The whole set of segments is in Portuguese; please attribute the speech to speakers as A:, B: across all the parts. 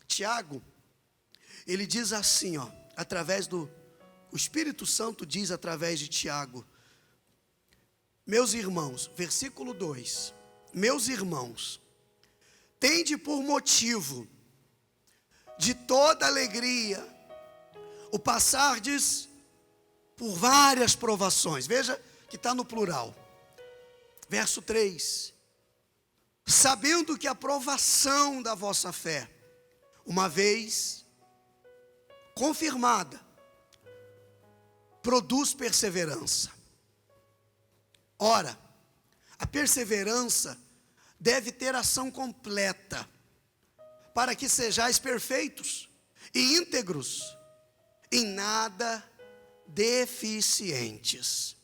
A: Tiago, ele diz assim, o Espírito Santo diz através de Tiago: meus irmãos, versículo 2, meus irmãos, tende por motivo de toda alegria o passardes por várias provações. Veja que está no plural. Verso 3, sabendo que a provação da vossa fé, uma vez confirmada, produz perseverança. Ora, a perseverança deve ter ação completa, para que sejais perfeitos e íntegros, em nada deficientes.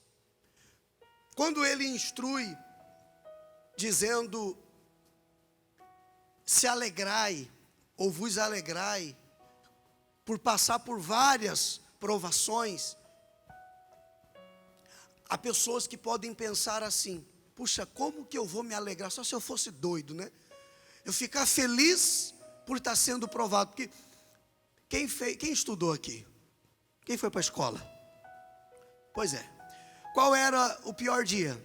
A: Quando ele instrui, dizendo: se alegrai, ou vos alegrai, por passar por várias provações, há pessoas que podem pensar assim: puxa, como que eu vou me alegrar? Só se eu fosse doido, né? Eu ficar feliz por estar sendo provado. Porque quem estudou aqui? Quem foi para a escola? Pois é. Qual era o pior dia?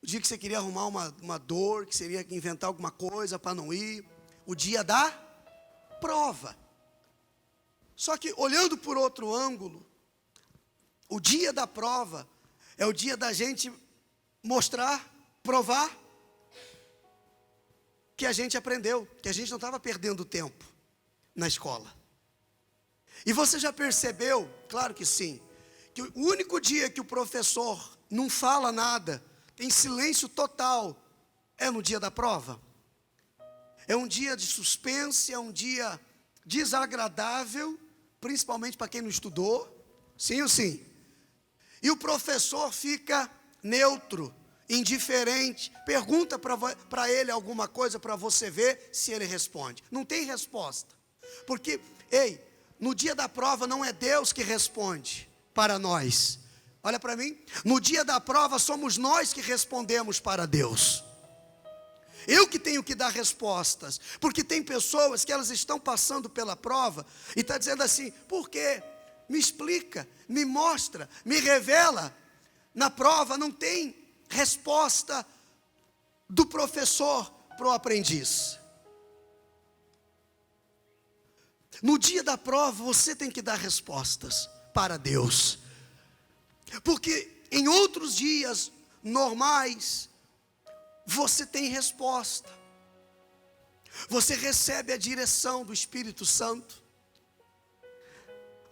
A: O dia que você queria arrumar uma dor, que você queria inventar alguma coisa para não ir. O dia da prova. Só que olhando por outro ângulo, o dia da prova é o dia da gente mostrar, provar que a gente aprendeu, que a gente não estava perdendo tempo na escola. E você já percebeu, claro que sim, que o único dia que o professor não fala nada, tem silêncio total, é no dia da prova. É um dia de suspense, é um dia desagradável, principalmente para quem não estudou, sim ou sim? E o professor fica neutro, indiferente, pergunta para ele alguma coisa para você ver se ele responde. Não tem resposta, porque, no dia da prova não é Deus que responde para nós. Olha para mim, no dia da prova somos nós que respondemos para Deus. Eu que tenho que dar respostas, porque tem pessoas que elas estão passando pela prova e está dizendo assim: por quê? Me explica, me mostra, me revela. Na prova não tem resposta do professor para o aprendiz. No dia da prova você tem que dar respostas para Deus, porque em outros dias normais você tem resposta, você recebe a direção do Espírito Santo,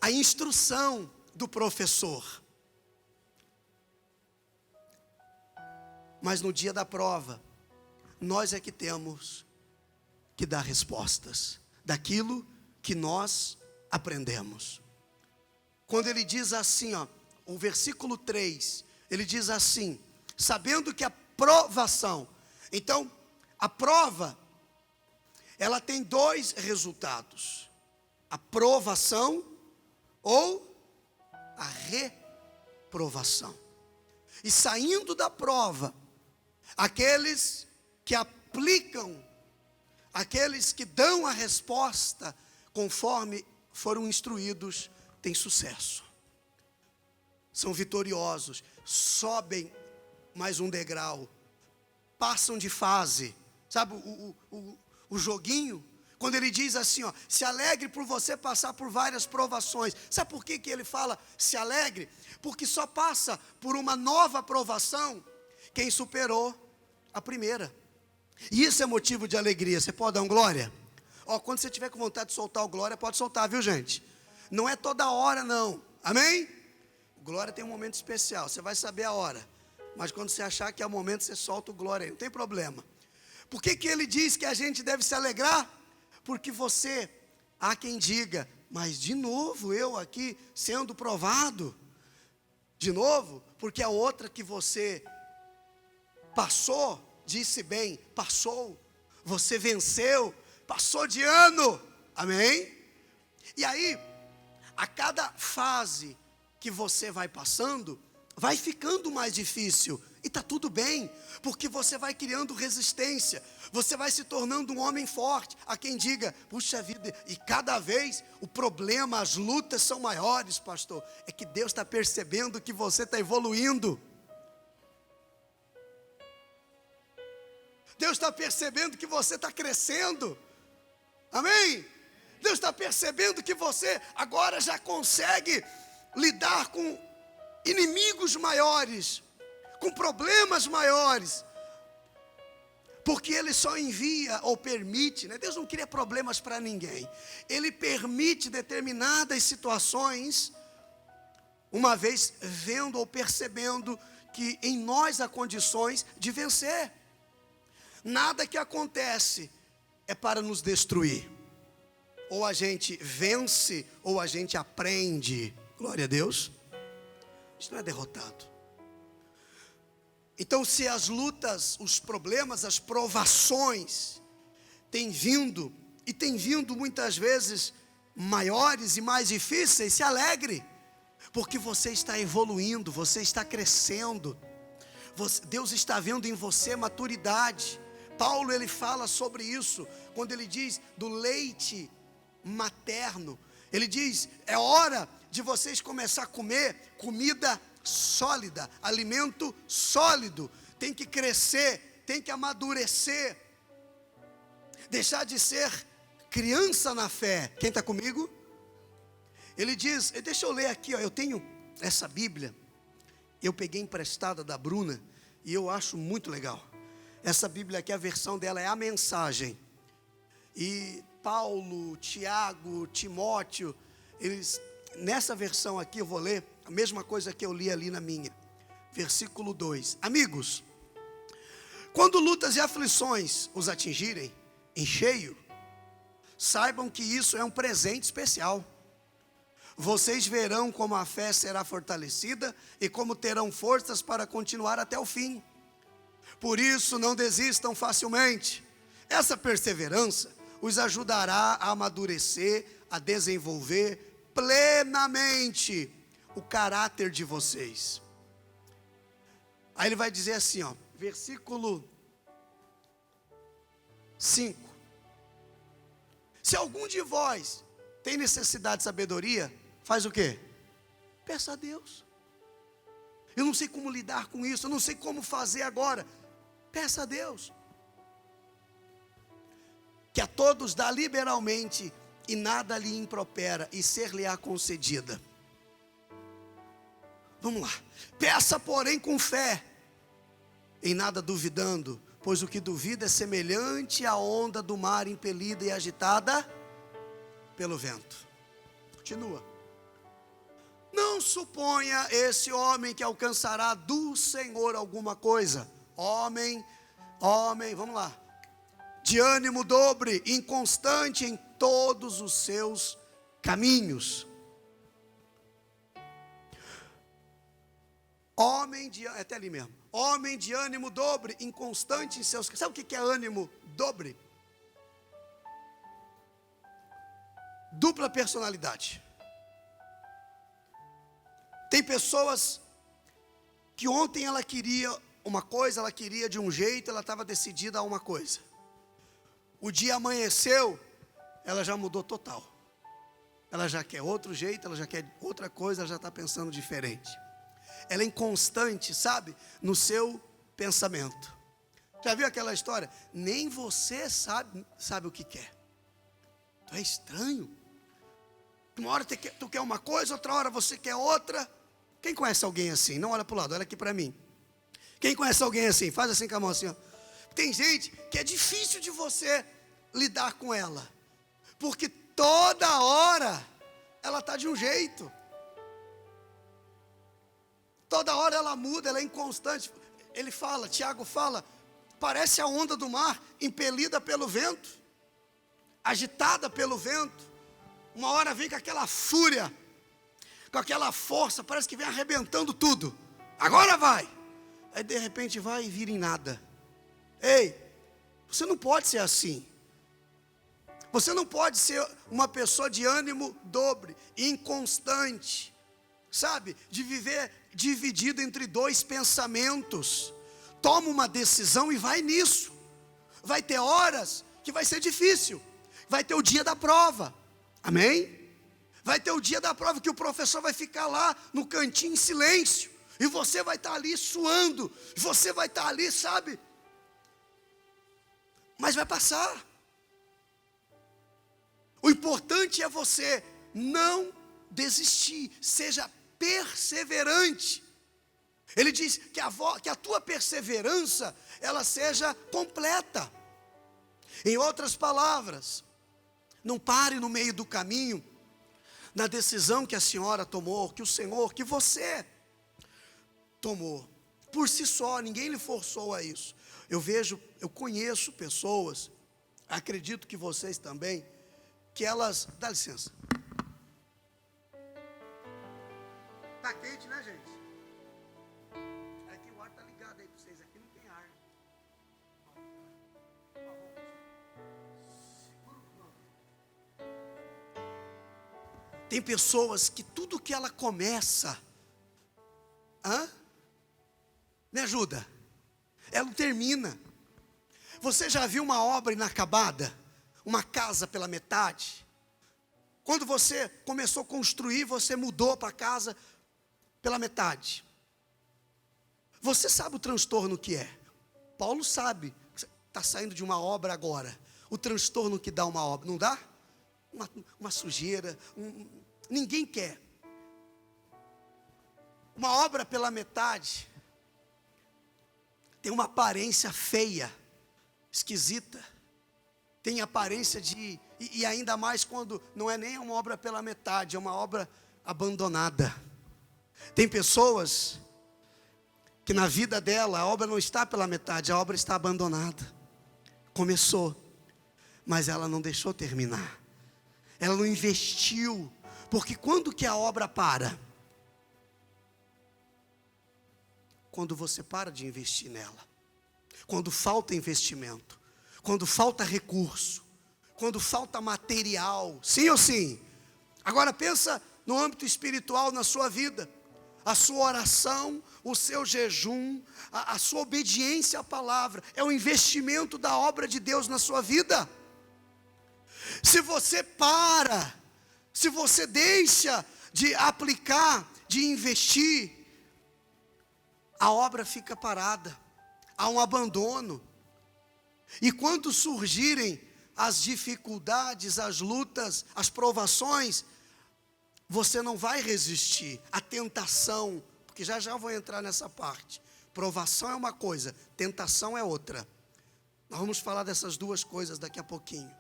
A: a instrução do professor. Mas no dia da prova, nós é que temos que dar respostas daquilo que nós aprendemos. Quando ele diz assim, o versículo 3, ele diz assim: sabendo que a provação. Então, a prova, ela tem dois resultados: a provação ou a reprovação. E saindo da prova, aqueles que aplicam, aqueles que dão a resposta conforme foram instruídos, têm sucesso, são vitoriosos, sobem mais um degrau, passam de fase. Sabe o joguinho? Quando ele diz assim, se alegre por você passar por várias provações. Sabe por que ele fala se alegre? Porque só passa por uma nova provação quem superou a primeira. E isso é motivo de alegria. Você pode dar um glória? Quando você tiver com vontade de soltar o glória, pode soltar, viu, gente? Não é toda hora, não. Amém? Glória tem um momento especial, você vai saber a hora. Mas quando você achar que é o momento, você solta o glória aí, não tem problema. Por que ele diz que a gente deve se alegrar? Porque há quem diga: mas de novo eu aqui sendo provado? De novo? Porque a outra que você passou, disse bem, passou, você venceu, passou de ano, amém? E aí, a cada fase que você vai passando, vai ficando mais difícil. E está tudo bem, porque você vai criando resistência, você vai se tornando um homem forte. Há quem diga, puxa vida, e cada vez o problema, as lutas são maiores, pastor. É que Deus está percebendo que você está evoluindo. Deus está percebendo que você está crescendo. Amém? Deus está percebendo que você agora já consegue lidar com inimigos maiores, com problemas maiores, porque Ele só envia ou permite, né? Deus não cria problemas para ninguém, Ele permite determinadas situações, uma vez vendo ou percebendo que em nós há condições de vencer. Nada que acontece é para nos destruir, ou a gente vence, ou a gente aprende. Glória a Deus. Isso não é derrotado. Então, se as lutas, os problemas, as provações têm vindo, e têm vindo muitas vezes maiores e mais difíceis, se alegre, porque você está evoluindo, você está crescendo, Deus está vendo em você maturidade. Paulo, ele fala sobre isso, quando ele diz do leite materno, ele diz, é hora de vocês começar a comer comida sólida, alimento sólido, tem que crescer, tem que amadurecer, deixar de ser criança na fé. Quem está comigo? Ele diz, deixa eu ler aqui, ó, eu tenho essa Bíblia, eu peguei emprestada da Bruna, e eu acho muito legal. Essa Bíblia aqui, a versão dela é a Mensagem, e Paulo, Tiago, Timóteo, eles, nessa versão aqui eu vou ler a mesma coisa que eu li ali na minha, versículo 2, amigos, quando lutas e aflições os atingirem em cheio, saibam que isso é um presente especial. Vocês verão como a fé será fortalecida e como terão forças para continuar até o fim. Por isso não desistam facilmente. Essa perseverança os ajudará a amadurecer, a desenvolver plenamente o caráter de vocês. Aí ele vai dizer assim, ó, versículo 5. Se algum de vós tem necessidade de sabedoria, faz o quê? Peça a Deus. Eu não sei como lidar com isso, eu não sei como fazer agora. Peça a Deus. Que a todos dá liberalmente e nada lhe impropera e ser-lhe-á concedida. Vamos lá. Peça, porém, com fé, em nada duvidando, pois o que duvida é semelhante à onda do mar impelida e agitada pelo vento. Continua. Não suponha esse homem que alcançará do Senhor alguma coisa. Homem, vamos lá. De ânimo dobre, inconstante em todos os seus caminhos. Até ali mesmo. Homem de ânimo dobre, inconstante em seus caminhos. Sabe o que é ânimo dobre? Dupla personalidade. Tem pessoas que ontem ela queria uma coisa, ela queria de um jeito, ela estava decidida a uma coisa. O dia amanheceu, ela já mudou total. Ela já quer outro jeito, ela já quer outra coisa, ela já está pensando diferente. Ela é inconstante, sabe, no seu pensamento. Já viu aquela história? Nem você sabe o que quer. Tu é estranho. Uma hora tu quer uma coisa, outra hora você quer outra. Quem conhece alguém assim? Não olha para o lado, olha aqui para mim. Quem conhece alguém assim? Faz assim com a mão assim, ó. Tem gente que é difícil de você lidar com ela, porque toda hora ela está de um jeito. Toda hora ela muda, ela é inconstante. Ele fala, Tiago fala, parece a onda do mar, impelida pelo vento, agitada pelo vento. Uma hora vem com aquela fúria, com aquela força, parece que vem arrebentando tudo. Agora vai. Aí de repente vai e vira em nada. Ei, você não pode ser assim. Você não pode ser uma pessoa de ânimo dobre, inconstante. sabe, de viver dividido entre dois pensamentos. Toma uma decisão e vai nisso. Vai ter horas que vai ser difícil. Vai ter o dia da prova. Amém? Vai ter o dia da prova que o professor vai ficar lá no cantinho em silêncio. E você vai estar ali suando. E você vai estar ali, sabe? Mas vai passar. O importante é você não desistir. Seja perseverante. Ele diz que a tua perseverança, ela seja completa. Em outras palavras, não pare no meio do caminho, na decisão que a senhora tomou, que o Senhor, que você tomou. Por si só, ninguém lhe forçou a isso. Eu conheço pessoas, acredito que vocês também, que elas, dá licença. Tá quente, né, gente? Aqui o ar tá ligado aí para vocês, aqui não tem ar. Tem pessoas que tudo que ela começa, me ajuda, ela não termina. Você já viu uma obra inacabada? Uma casa pela metade? Quando você começou a construir, você mudou para a casa pela metade. Você sabe o transtorno que é. Paulo sabe, está saindo de uma obra agora. O transtorno que dá uma obra, não dá? Uma sujeira, ninguém quer. Uma obra pela metade tem uma aparência feia, esquisita. Tem aparência de, e ainda mais quando não é nem uma obra pela metade, é uma obra abandonada. Tem pessoas que na vida dela a obra não está pela metade, a obra está abandonada. Começou, mas ela não deixou terminar. Ela não investiu, porque quando que a obra para? Quando você para de investir nela. Quando falta investimento. Quando falta recurso, quando falta material, sim ou sim? Agora pensa no âmbito espiritual na sua vida, a sua oração, o seu jejum, a sua obediência à palavra, é o investimento da obra de Deus na sua vida. Se você para, se você deixa de aplicar, de investir, a obra fica parada, há um abandono. E quando surgirem as dificuldades, as lutas, as provações, você não vai resistir à tentação, porque já vou entrar nessa parte. Provação é uma coisa, tentação é outra. Nós vamos falar dessas duas coisas daqui a pouquinho.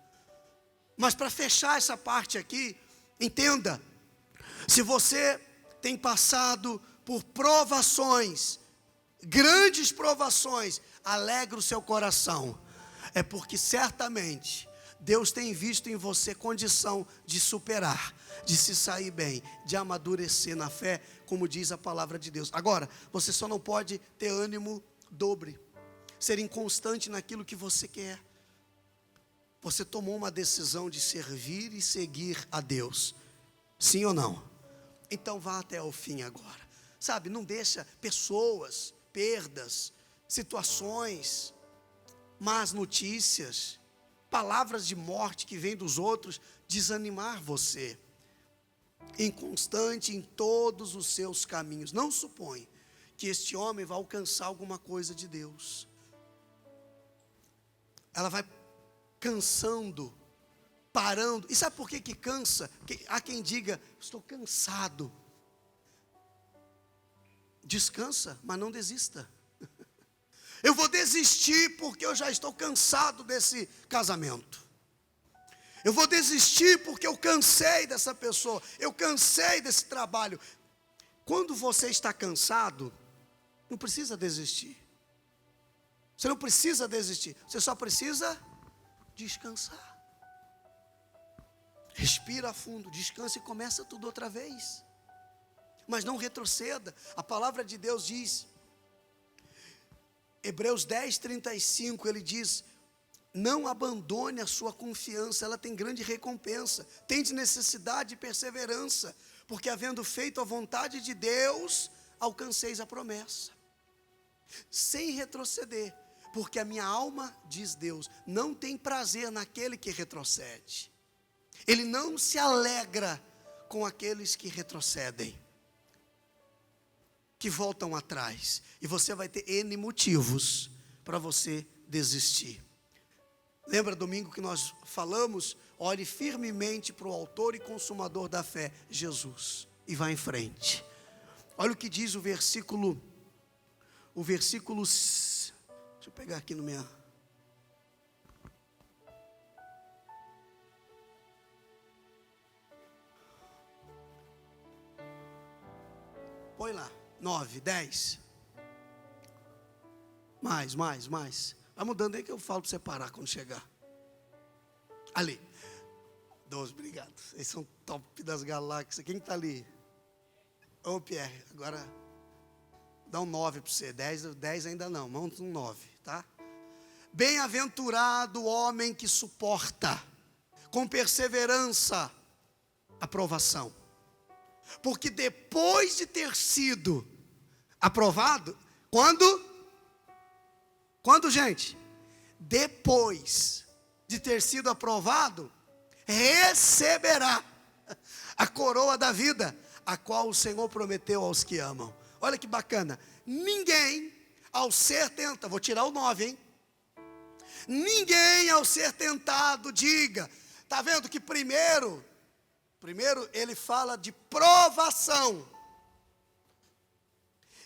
A: Mas para fechar essa parte aqui, entenda, se você tem passado por provações, grandes provações, alegra o seu coração. É porque certamente Deus tem visto em você condição de superar, de se sair bem, de amadurecer na fé, como diz a palavra de Deus. Agora, você só não pode ter ânimo dobre, ser inconstante naquilo que você quer. Você tomou uma decisão de servir e seguir a Deus, sim ou não? Então vá até o fim agora. Sabe, não deixa pessoas, perdas, situações, más notícias, palavras de morte que vêm dos outros, desanimar você. Inconstante em todos os seus caminhos. Não supõe que este homem vai alcançar alguma coisa de Deus. Ela vai cansando, parando. E sabe por que cansa? Há quem diga, estou cansado. Descansa, mas não desista. Eu vou desistir porque eu já estou cansado desse casamento. Eu vou desistir porque eu cansei dessa pessoa. Eu cansei desse trabalho. Quando você está cansado, não precisa desistir. Você não precisa desistir. Você só precisa descansar. Respira fundo, descansa e começa tudo outra vez. Mas não retroceda. A palavra de Deus diz, Hebreus 10:35, ele diz, não abandone a sua confiança, ela tem grande recompensa. Tende necessidade e perseverança, Porque havendo feito a vontade de Deus, alcanceis a promessa, sem retroceder, porque a minha alma, diz Deus, não tem prazer naquele que retrocede. Ele não se alegra com aqueles que retrocedem, que voltam atrás. E você vai ter N motivos para você desistir. Lembra domingo que nós falamos? Ore firmemente para o autor e consumador da fé, Jesus, e vá em frente. Olha o que diz o versículo, deixa eu pegar aqui no minha... Põe lá, 9, 10. Mais. Vai mudando aí que eu falo para você parar quando chegar. Ali. 12, obrigado. Eles são top das galáxias. Quem está ali? Ô Pierre, agora dá um 9 para você. 10 ainda não, vamos um 9, tá? Bem-aventurado o homem que suporta com perseverança a provação. Porque depois de ter sido aprovado, quando, gente? Depois de ter sido aprovado, receberá a coroa da vida, a qual o Senhor prometeu aos que amam. Olha que bacana. Ninguém ao ser tentado, vou tirar o 9, hein? Ninguém ao ser tentado diga, está vendo que primeiro ele fala de provação,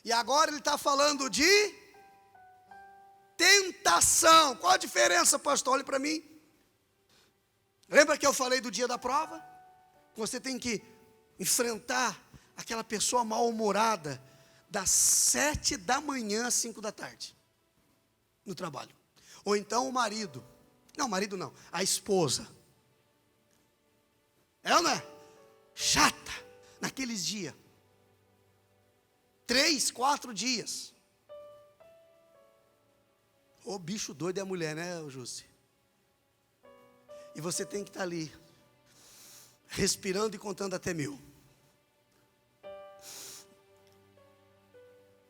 A: e agora ele está falando de tentação. Qual a diferença, pastor? Olhe para mim. Lembra que eu falei do dia da prova? Você tem que enfrentar aquela pessoa mal-humorada das 7 da manhã às 5 da tarde no trabalho. Ou então o marido não, a esposa. É ou não é? Chata, naqueles dias. 3, 4 dias. O bicho doido é a mulher, né, Jússi? E você tem que estar ali, respirando e contando até 1000.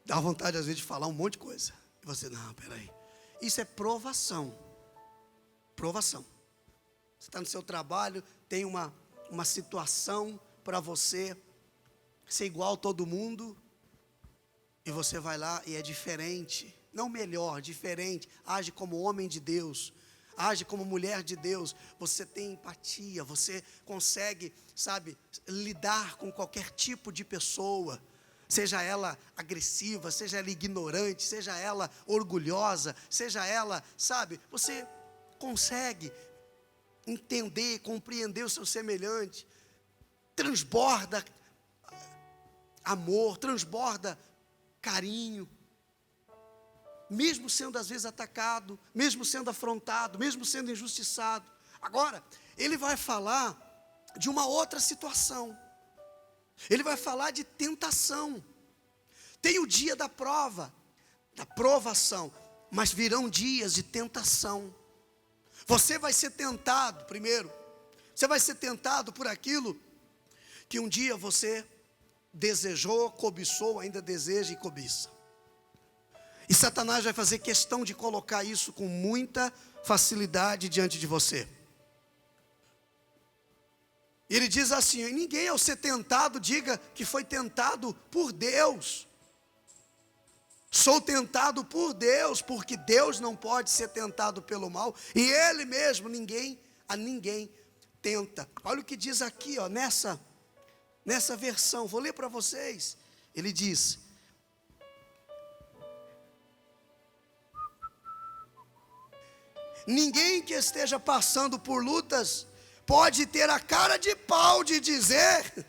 A: Dá vontade às vezes de falar um monte de coisa. E você, não, peraí. Isso é provação. Provação. Você está no seu trabalho, tem uma situação para você ser igual a todo mundo, e você vai lá e é diferente, não melhor, diferente, age como homem de Deus, age como mulher de Deus, você tem empatia, você consegue, lidar com qualquer tipo de pessoa, seja ela agressiva, seja ela ignorante, seja ela orgulhosa, seja ela, você consegue entender, compreender o seu semelhante, transborda amor, transborda carinho, mesmo sendo às vezes atacado, mesmo sendo afrontado, mesmo sendo injustiçado. Agora, ele vai falar de uma outra situação, ele vai falar de tentação. Tem o dia da prova, da provação, mas virão dias de tentação. Você vai ser tentado, primeiro, você vai ser tentado por aquilo que um dia você desejou, cobiçou, ainda deseja e cobiça. E Satanás vai fazer questão de colocar isso com muita facilidade diante de você. Ele diz assim: ninguém ao ser tentado diga que foi tentado por Deus. Sou tentado por Deus, porque Deus não pode ser tentado pelo mal, e Ele mesmo, a ninguém tenta. Olha o que diz aqui, nessa versão, vou ler para vocês. Ele diz: ninguém que esteja passando por lutas pode ter a cara de pau de dizer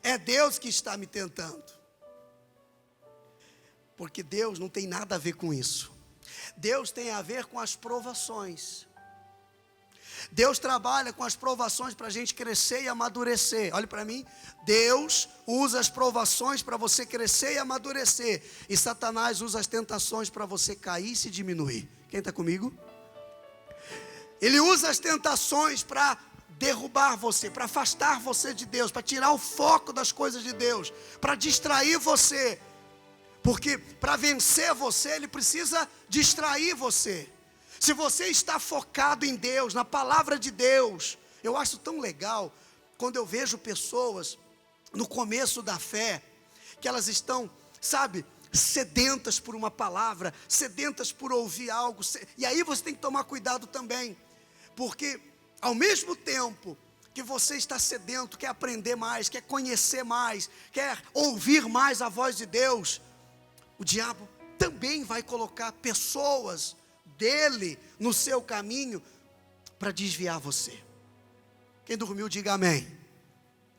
A: é Deus que está me tentando. Porque Deus não tem nada a ver com isso. Deus tem a ver com as provações. Deus trabalha com as provações para a gente crescer e amadurecer. Olhe para mim. Deus usa as provações para você crescer e amadurecer. E Satanás usa as tentações para você cair e se diminuir. Quem está comigo? Ele usa as tentações para derrubar você, para afastar você de Deus, para tirar o foco das coisas de Deus, para distrair você. Porque para vencer você, ele precisa distrair você. Se você está focado em Deus, na palavra de Deus, eu acho tão legal quando eu vejo pessoas no começo da fé, que elas estão, sabe, sedentas por uma palavra, sedentas por ouvir algo. E aí você tem que tomar cuidado também, porque ao mesmo tempo que você está sedento, quer aprender mais, quer conhecer mais, quer ouvir mais a voz de Deus, o diabo também vai colocar pessoas dele no seu caminho para desviar você. Quem dormiu, diga amém.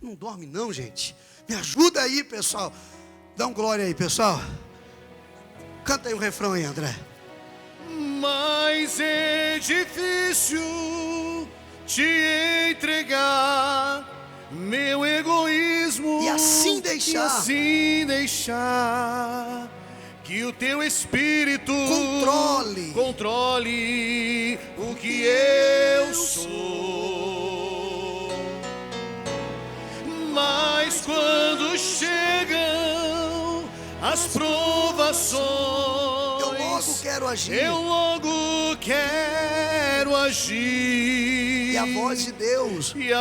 A: Não dorme não, gente. Me ajuda aí, pessoal. Dá um glória aí, pessoal. Canta aí um refrão aí, André.
B: Mas é difícil te entregar meu egoísmo
A: e assim
B: deixar que o teu espírito controle o que eu sou. Mas quando chegam as provações,
A: eu logo quero
B: agir.
A: E a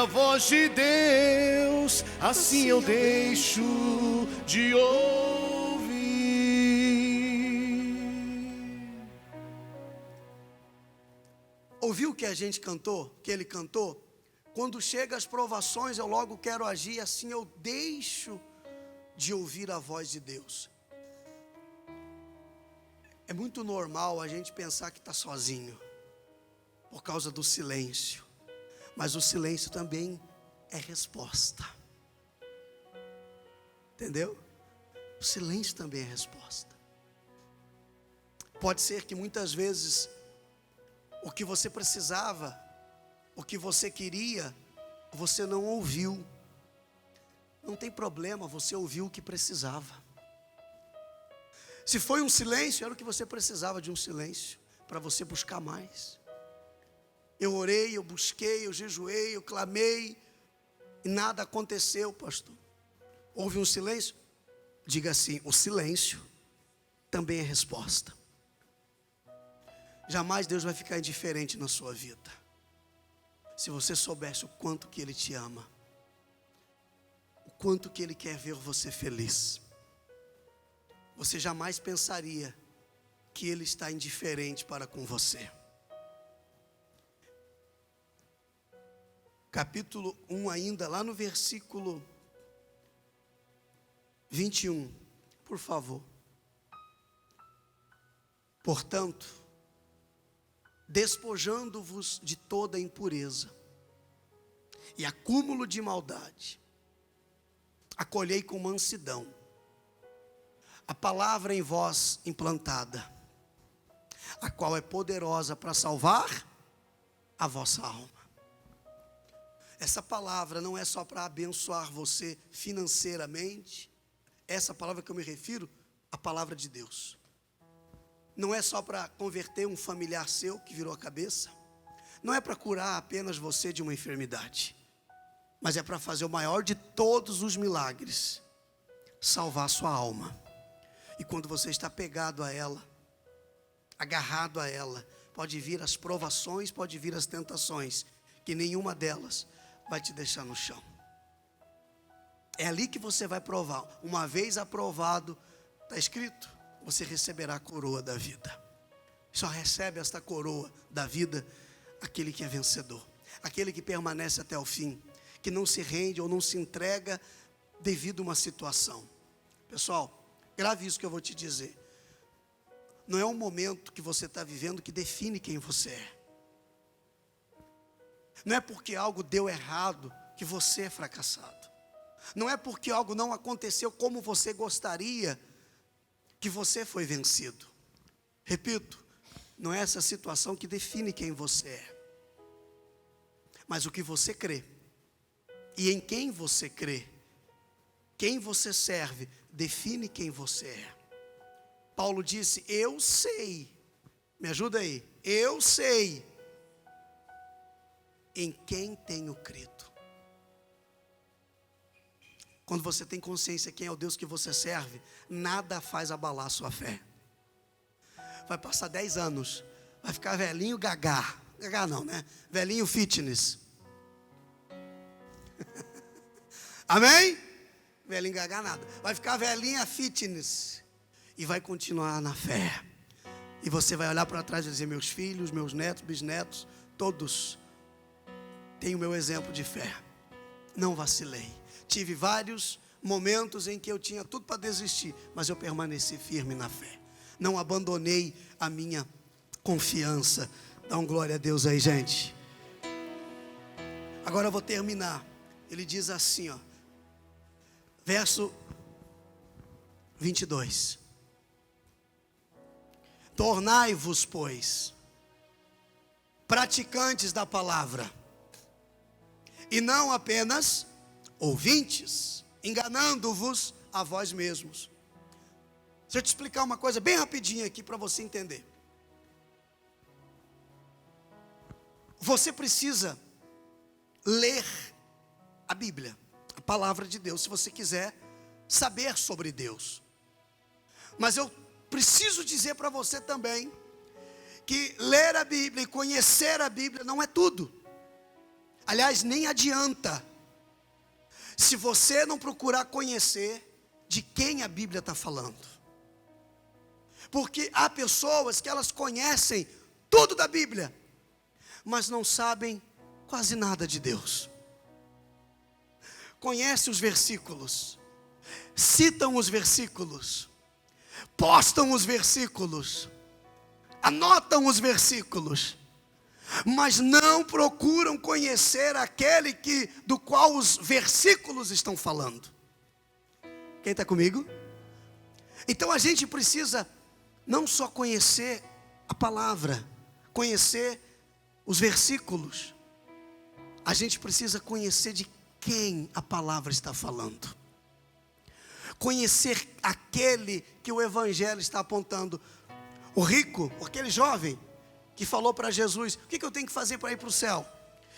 A: voz de Deus,
B: assim eu deixo de ouvir.
A: Ouviu o que a gente cantou? Que ele cantou? Quando chegam as provações, eu logo quero agir, assim eu deixo de ouvir a voz de Deus. É muito normal a gente pensar que está sozinho, por causa do silêncio. Mas o silêncio também é resposta. Entendeu? O silêncio também é resposta. Pode ser que muitas vezes o que você precisava, o que você queria, você não ouviu. Não tem problema, você ouviu o que precisava. Se foi um silêncio, era o que você precisava, de um silêncio, para você buscar mais. Eu orei, eu busquei, eu jejuei, eu clamei, e nada aconteceu, pastor. Houve um silêncio? Diga assim: o silêncio também é resposta. Jamais Deus vai ficar indiferente na sua vida. Se você soubesse o quanto que Ele te ama, o quanto que Ele quer ver você feliz, você jamais pensaria que Ele está indiferente para com você. Capítulo 1 ainda, lá no versículo 21, por favor. Portanto, despojando-vos de toda impureza e acúmulo de maldade, acolhei com mansidão a palavra em vós implantada, a qual é poderosa para salvar a vossa alma. Essa palavra não é só para abençoar você financeiramente. Essa palavra que eu me refiro, a palavra de Deus, não é só para converter um familiar seu que virou a cabeça. Não é para curar apenas você de uma enfermidade, mas é para fazer o maior de todos os milagres: salvar a sua alma. E quando você está pegado a ela, agarrado a ela, pode vir as provações, pode vir as tentações, que nenhuma delas vai te deixar no chão. É ali que você vai provar. Uma vez aprovado, está escrito, você receberá a coroa da vida. Só recebe esta coroa da vida aquele que é vencedor, aquele que permanece até o fim, que não se rende ou não se entrega devido a uma situação. Pessoal, grave isso que eu vou te dizer. Não é o momento que você está vivendo que define quem você é. Não é porque algo deu errado que você é fracassado. Não é porque algo não aconteceu como você gostaria que você foi vencido. Repito, não é essa situação que define quem você é, mas o que você crê e em quem você crê. Quem você serve define quem você é. Paulo disse: eu sei, me ajuda aí, eu sei em quem tenho crido. Quando você tem consciência quem é o Deus que você serve, nada faz abalar a sua fé. Vai passar 10 anos, vai ficar velhinho gagá. Gagá não, né? Velhinho fitness. Amém? Velhinho gagá nada. Vai ficar velhinha fitness. E vai continuar na fé. E você vai olhar para trás e dizer: meus filhos, meus netos, bisnetos, todos têm o meu exemplo de fé. Não vacilei. Tive vários momentos em que eu tinha tudo para desistir, mas eu permaneci firme na fé. Não abandonei a minha confiança. Dá um glória a Deus aí, gente. Agora eu vou terminar. Ele diz assim, ó, verso 22. Tornai-vos, pois, praticantes da palavra, e não apenas ouvintes, enganando-vos a vós mesmos. Deixa eu te explicar uma coisa bem rapidinho aqui para você entender. Você precisa ler a Bíblia, a palavra de Deus, se você quiser saber sobre Deus. Mas eu preciso dizer para você também que ler a Bíblia e conhecer a Bíblia não é tudo. Aliás, nem adianta se você não procurar conhecer de quem a Bíblia está falando. Porque há pessoas que elas conhecem tudo da Bíblia, mas não sabem quase nada de Deus. Conhecem os versículos, citam os versículos, postam os versículos, anotam os versículos, mas não procuram conhecer aquele do qual os versículos estão falando. Quem está comigo? Então a gente precisa não só conhecer a palavra, conhecer os versículos, a gente precisa conhecer de quem a palavra está falando. Conhecer aquele que o Evangelho está apontando. O rico, aquele jovem que falou para Jesus: o que eu tenho que fazer para ir para o céu?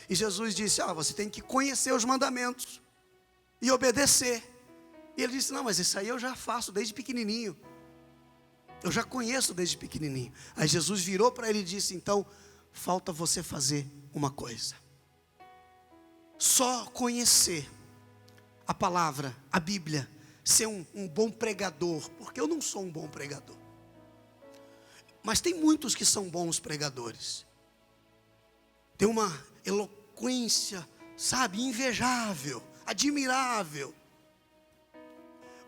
A: E Jesus disse: você tem que conhecer os mandamentos e obedecer. E ele disse: não, mas isso aí eu já faço desde pequenininho. Eu já conheço desde pequenininho. Aí Jesus virou para ele e disse: então, falta você fazer uma coisa. Só conhecer a palavra, a Bíblia, ser um bom pregador, porque eu não sou um bom pregador. Mas tem muitos que são bons pregadores. Tem uma eloquência, sabe, invejável, admirável.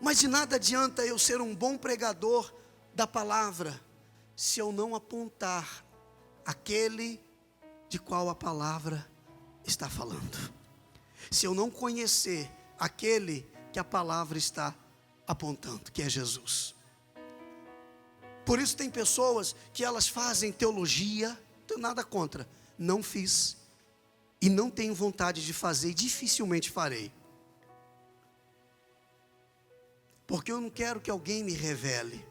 A: Mas de nada adianta eu ser um bom pregador da palavra, se eu não apontar aquele de qual a palavra está falando. Se eu não conhecer aquele que a palavra está apontando, que é Jesus. Por isso tem pessoas que elas fazem teologia, não tenho nada contra, não fiz, e não tenho vontade de fazer, e dificilmente farei. Porque eu não quero que alguém me revele,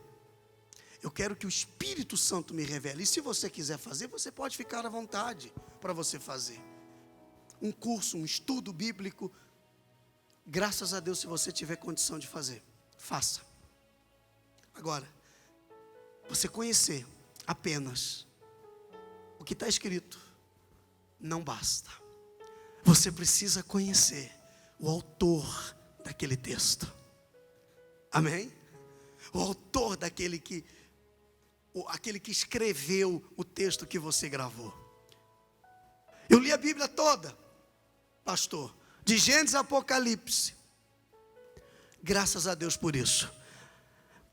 A: eu quero que o Espírito Santo me revele. E se você quiser fazer, você pode ficar à vontade para você fazer. Um curso, um estudo bíblico, graças a Deus, se você tiver condição de fazer, faça. Agora, você conhecer apenas o que está escrito não basta. Você precisa conhecer o autor daquele texto. Amém? O autor daquele aquele que escreveu o texto que você gravou. Eu li a Bíblia toda, pastor, de Gênesis a Apocalipse. Graças a Deus por isso.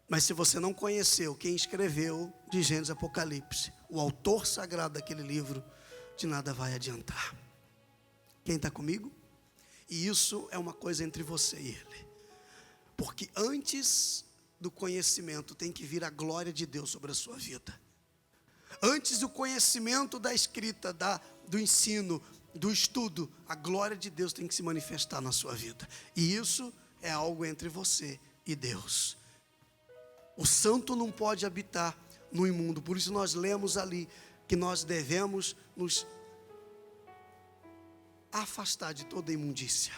A: Mas se você não conheceu quem escreveu de Gênesis a Apocalipse, o autor sagrado daquele livro, de nada vai adiantar. Quem está comigo? E isso é uma coisa entre você e ele. Porque antes do conhecimento tem que vir a glória de Deus sobre a sua vida. Antes do conhecimento da escrita, do ensino, do estudo, a glória de Deus tem que se manifestar na sua vida. E isso é algo entre você e Deus. O santo não pode habitar no imundo. Por isso nós lemos ali que nós devemos nos afastar de toda imundícia.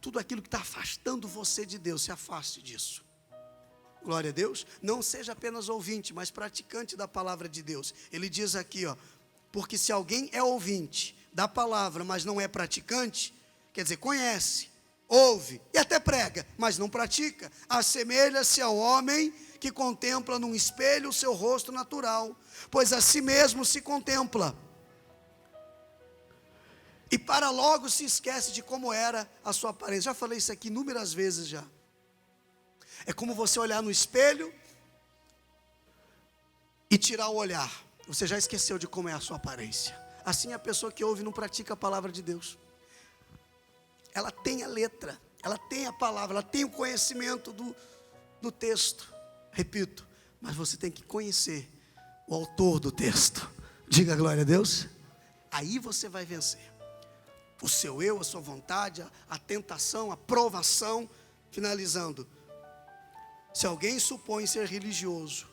A: Tudo aquilo que está afastando você de Deus, se afaste disso. Glória a Deus. Não seja apenas ouvinte, mas praticante da palavra de Deus. Ele diz aqui, porque se alguém é ouvinte da palavra, mas não é praticante, quer dizer, conhece, ouve e até prega, mas não pratica, assemelha-se ao homem que contempla num espelho o seu rosto natural, pois a si mesmo se contempla, e para logo se esquece de como era a sua aparência. Já falei isso aqui inúmeras vezes já. É como você olhar no espelho e tirar o olhar. Você já esqueceu de como é a sua aparência. Assim é a pessoa que ouve e não pratica a palavra de Deus. Ela tem a letra, ela tem a palavra, ela tem o conhecimento do texto. Repito, mas você tem que conhecer o autor do texto. Diga glória a Deus. Aí você vai vencer o seu eu, a sua vontade, a tentação, a provação. Finalizando, se alguém supõe ser religioso,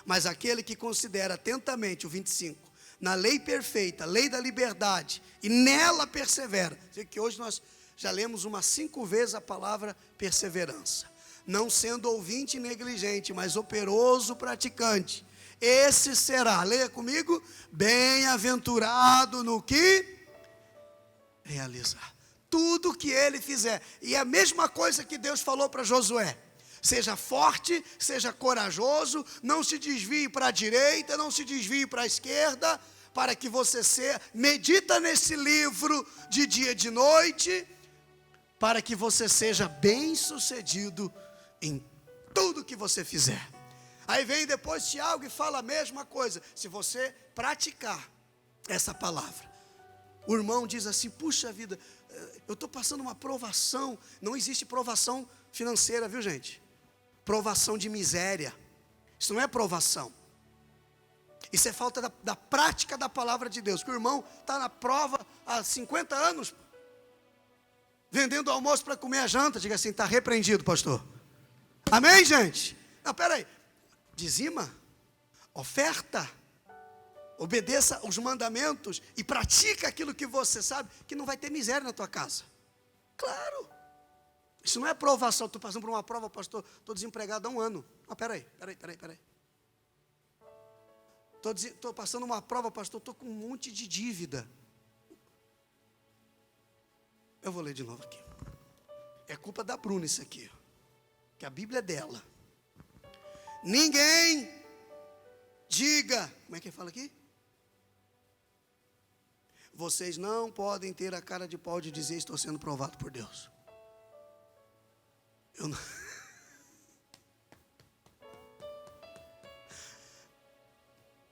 A: mas aquele que considera atentamente, o 25, na lei perfeita, lei da liberdade, e nela persevera. Sei que hoje nós já lemos umas 5 vezes a palavra perseverança. Não sendo ouvinte negligente, mas operoso praticante, esse será, leia comigo, bem-aventurado no que realizar. Tudo que ele fizer. E é a mesma coisa que Deus falou para Josué. Seja forte, seja corajoso, não se desvie para a direita, não se desvie para a esquerda, para que você medita nesse livro de dia e de noite, para que você seja bem-sucedido em tudo que você fizer. Aí vem depois Tiago e fala a mesma coisa. Se você praticar essa palavra, o irmão diz assim: puxa vida, eu estou passando uma provação. Não existe provação financeira, viu gente? Provação de miséria. Isso não é provação. Isso é falta da prática da palavra de Deus. Que o irmão está na prova há 50 anos, vendendo almoço para comer a janta. Diga assim: está repreendido, pastor. Amém, gente? Não, peraí. Dizima, oferta, obedeça os mandamentos e pratica aquilo que você sabe, que não vai ter miséria na tua casa. Claro. Isso não é provação. Estou passando por uma prova, pastor, estou desempregado há 1 ano. Ah, peraí. Estou passando uma prova, pastor, estou com um monte de dívida. Eu vou ler de novo aqui. É culpa da Bruna isso aqui, que a Bíblia é dela. Ninguém diga, como é que fala aqui? Vocês não podem ter a cara de pau de dizer: estou sendo provado por Deus. Eu não.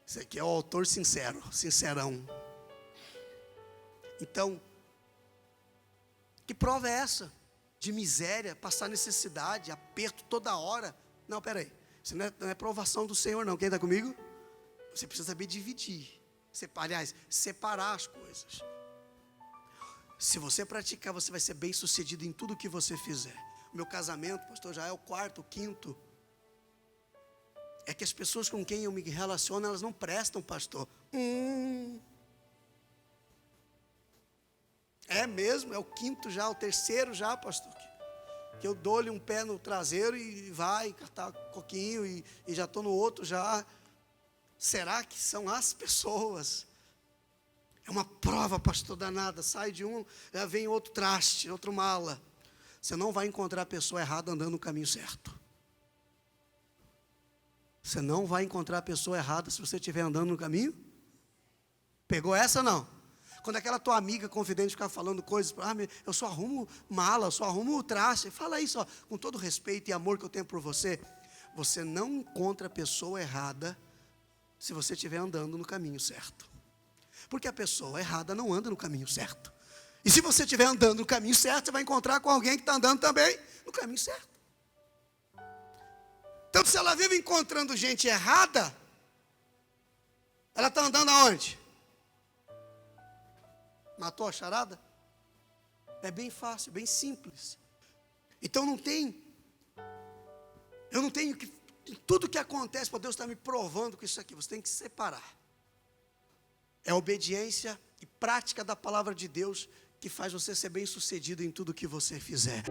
A: Isso aqui é o autor sincero, sincerão. Então, que prova é essa? De miséria, passar necessidade, aperto toda hora. Não, peraí. Isso não é provação do Senhor não. Quem está comigo? Você precisa saber dividir. Aliás, separar as coisas. Se você praticar, você vai ser bem sucedido em tudo que você fizer. O meu casamento, pastor, já é o 4º, 5º. É que as pessoas com quem eu me relaciono, elas não prestam, pastor. É mesmo, é o 5º já, o 3º já, pastor. Que eu dou-lhe um pé no traseiro e vai catar coquinho e já estou no outro já. Será que são as pessoas? É uma prova, pastor, danada. Sai de um, já vem outro traste, outro mala. Você não vai encontrar a pessoa errada andando no caminho certo. Você não vai encontrar a pessoa errada se você estiver andando no caminho. Pegou essa ou não? Quando aquela tua amiga confidente ficar falando coisas, eu só arrumo mala, eu só arrumo traste. Fala isso, com todo respeito e amor que eu tenho por você. Você não encontra a pessoa errada se você estiver andando no caminho certo. Porque a pessoa errada não anda no caminho certo. E se você estiver andando no caminho certo, você vai encontrar com alguém que está andando também no caminho certo. Então, se ela vive encontrando gente errada, ela está andando aonde? Matou a charada? É bem fácil, bem simples. Então eu não tenho que, tudo que acontece, Deus está me provando com isso aqui, você tem que separar. É obediência e prática da palavra de Deus que faz você ser bem-sucedido em tudo que você fizer.